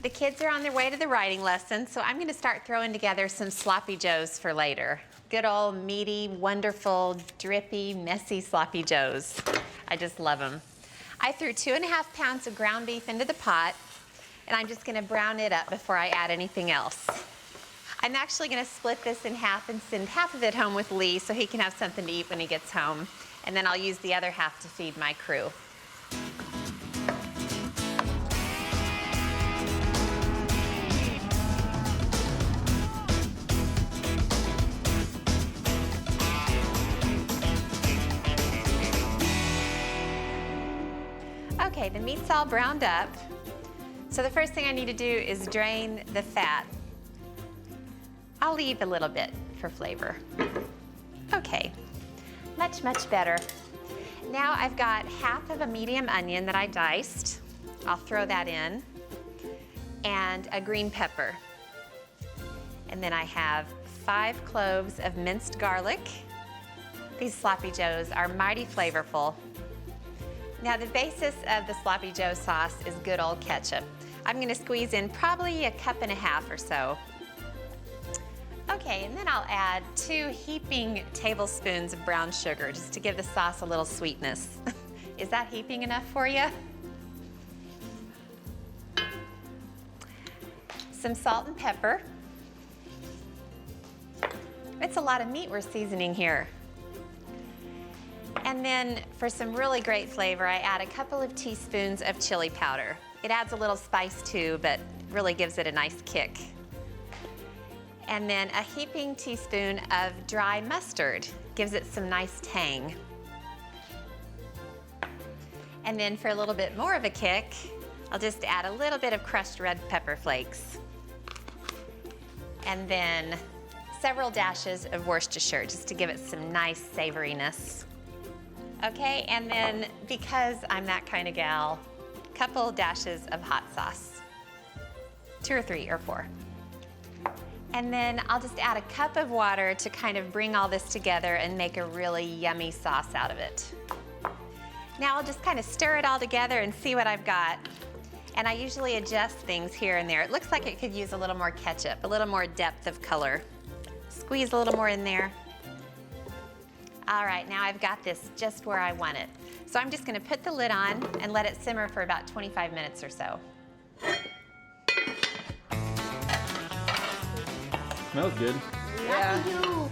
The kids are on their way to the writing lesson, so I'm gonna start throwing together some sloppy joes for later. Good old meaty, wonderful, drippy, messy sloppy joes. I just love them. I threw 2.5 pounds of ground beef into the pot, and I'm just gonna brown it up before I add anything else. I'm actually gonna split this in half and send half of it home with Lee so he can have something to eat when he gets home. And then I'll use the other half to feed my crew. Okay, the meat's all browned up. So the first thing I need to do is drain the fat. I'll leave a little bit for flavor. Okay, much, much better. Now I've got half of a medium onion that I diced. I'll throw that in, and a green pepper. And then I have 5 cloves of minced garlic. These sloppy joes are mighty flavorful. Now the basis of the sloppy joe sauce is good old ketchup. I'm gonna squeeze in probably 1.5 cups or so. Okay, and then I'll add 2 heaping tablespoons of brown sugar just to give the sauce a little sweetness. Is that heaping enough for you? Some salt and pepper. It's a lot of meat we're seasoning here. And then for some really great flavor, I add a couple of teaspoons of chili powder. It adds a little spice too, but really gives it a nice kick. And then a heaping teaspoon of dry mustard. Gives it some nice tang. And then for a little bit more of a kick, I'll just add a little bit of crushed red pepper flakes. And then several dashes of Worcestershire, just to give it some nice savoriness. Okay, and then because I'm that kind of gal, a couple dashes of hot sauce. 2 or 3 or 4. And then I'll just add a cup of water to kind of bring all this together and make a really yummy sauce out of it. Now I'll just kind of stir it all together and see what I've got. And I usually adjust things here and there. It looks like it could use a little more ketchup, a little more depth of color. Squeeze a little more in there. All right, now I've got this just where I want it. So I'm just gonna put the lid on and let it simmer for about 25 minutes or so. Smells good. Yeah.